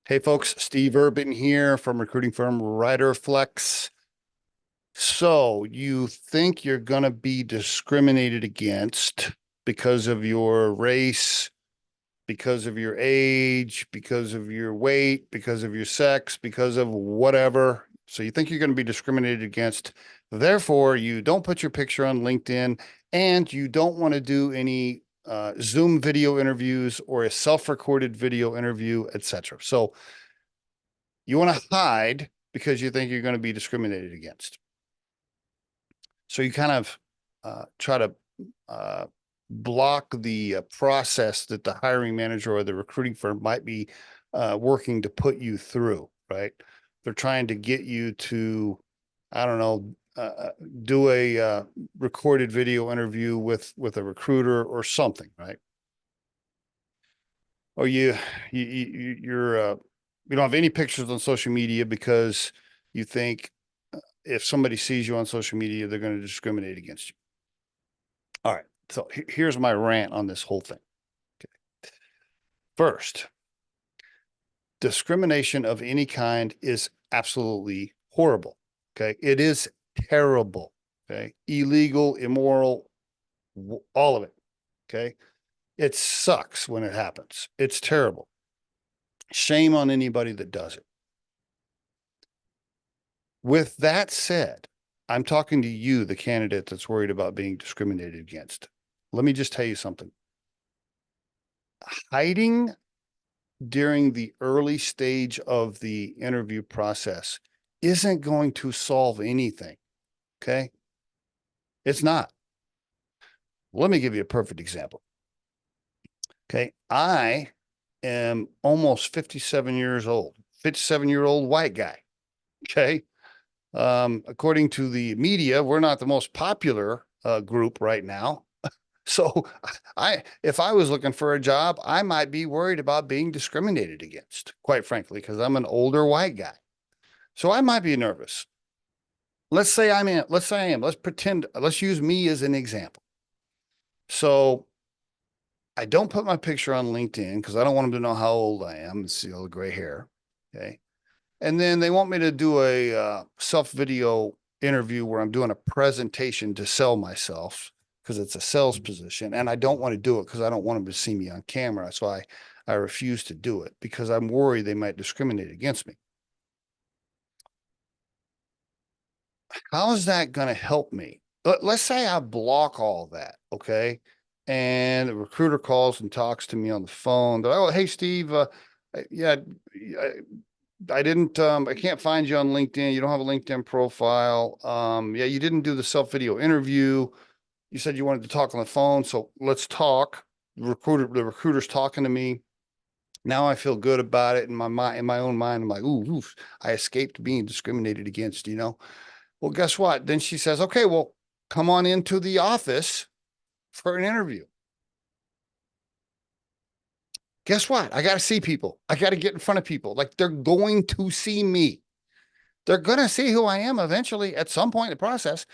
Hey folks, Steve Urban here from recruiting firm Riderflex. So you think you're going to be discriminated against because of your race, because of your age, because of your weight, because of your sex, because of whatever. So you think you're going to be discriminated against. Therefore, you don't put your picture on LinkedIn and you don't want to do any Zoom video interviews or a self-recorded video interview, etc. So you want to hide because you think you're going to be discriminated against. So you kind of try to uh, block the process that the hiring manager or the recruiting firm might be working to put you through, right? They're trying to get you to, I don't know, do a recorded video interview with a recruiter or something, right? Or you don't have any pictures on social media because you think if somebody sees you on social media, they're going to discriminate against you. All right. So here's my rant on this whole thing. Okay. First, discrimination of any kind is absolutely horrible. Okay. It is terrible. Okay. Illegal, immoral, all of it. Okay. It sucks when it happens. It's terrible. Shame on anybody that does it. With that said, I'm talking to you, the candidate that's worried about being discriminated against. Let me just tell you something. Hiding during the early stage of the interview process isn't going to solve anything. Okay. It's not. Let me give you a perfect example. Okay. I am almost 57 years old, 57-year-old white guy. Okay. According to the media, we're not the most popular group right now. So if I was looking for a job, I might be worried about being discriminated against, quite frankly, because I'm an older white guy. So I might be nervous. Let's say I am. Let's pretend, let's use me as an example. So I don't put my picture on LinkedIn because I don't want them to know how old I am and see all the gray hair. Okay. And then they want me to do a self video interview where I'm doing a presentation to sell myself because it's a sales position. And I don't want to do it because I don't want them to see me on camera. So I refuse to do it because I'm worried they might discriminate against me. How is that going to help me? Let's say I block all that, okay? And the recruiter calls and talks to me on the phone. They're, oh, hey, Steve, yeah, I didn't, I can't find you on LinkedIn. You don't have a LinkedIn profile. Yeah, you didn't do the self video interview. You said you wanted to talk on the phone, so let's talk. The recruiter's talking to me. Now I feel good about it in my mind, in my own mind. I'm like, ooh, I escaped being discriminated against, you know? Well, guess what? Then she says, okay, well, come on into the office for an interview. Guess what? I got to see people. I got to get in front of people. Like they're going to see me. They're going to see who I am eventually at some point in the process.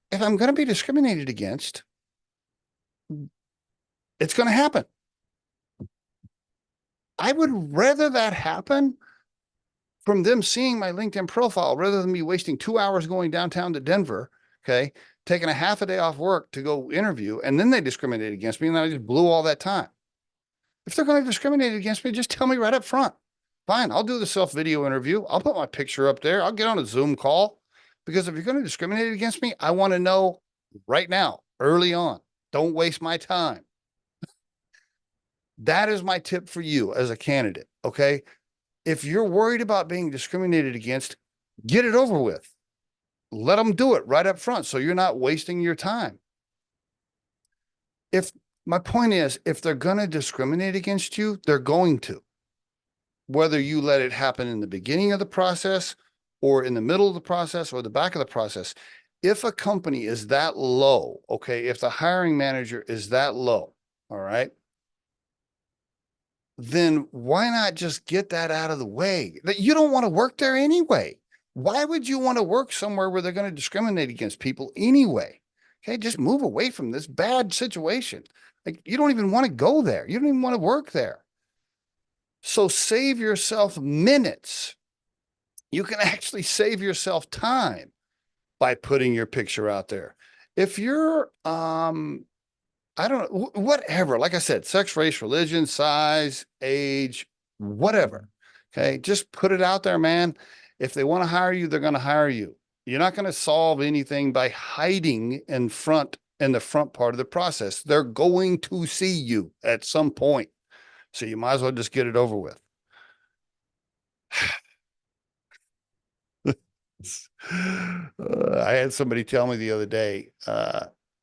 If I'm going to be discriminated against, it's going to happen. I would rather that happen from them seeing my LinkedIn profile rather than me wasting 2 hours going downtown to Denver, okay, taking a half a day off work to go interview, and then they discriminate against me, and then I just blew all that time. If they're going to discriminate against me, just tell me right up front. Fine, I'll do the self video interview. I'll put my picture up there. I'll get on a Zoom call because if you're going to discriminate against me, I want to know right now, early on. Don't waste my time. That is my tip for you as a candidate. Okay. If you're worried about being discriminated against, get it over with. Let them do it right up front so you're not wasting your time. If my point is, if they're going to discriminate against you, they're going to. Whether you let it happen in the beginning of the process or in the middle of the process or the back of the process, if a company is that low, okay, if the hiring manager is that low, all right, then why not just get that out of the way? That you don't want to work there anyway. Why would you want to work somewhere where they're going to discriminate against people anyway? Okay, just move away from this bad situation. Like you don't even want to go there. You don't even want to work there. So save yourself minutes. You can actually save yourself time by putting your picture out there. If you're, I don't know, whatever, like I said, sex, race, religion, size, age, whatever. Okay. Just put it out there, man. If they want to hire you, they're going to hire you. You're not going to solve anything by hiding in the front part of the process. They're going to see you at some point. So you might as well just get it over with. I had somebody tell me the other day,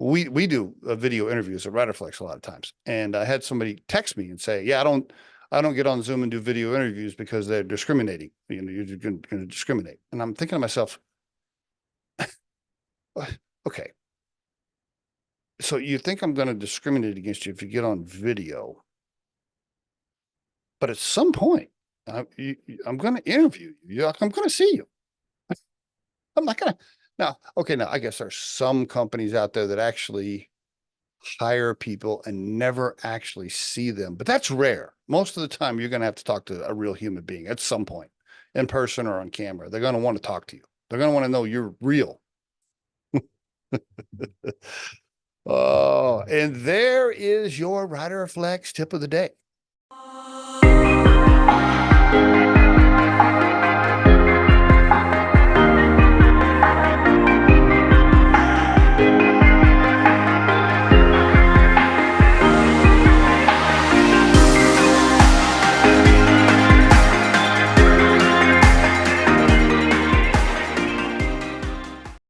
we do video interviews at Riderflex a lot of times, and I had somebody text me and say, "Yeah, I don't get on Zoom and do video interviews because they're discriminating. You know, you're going to discriminate." And I'm thinking to myself, okay, so you think I'm going to discriminate against you if you get on video, but at some point, I'm going to interview you. I'm going to see you. I'm not gonna now. Okay, now I guess there's some companies out there that actually hire people and never actually see them, but that's rare. Most of the time, you're gonna have to talk to a real human being at some point, in person or on camera. They're gonna want to talk to you. They're gonna want to know you're real. Oh, and there is your Riderflex tip of the day.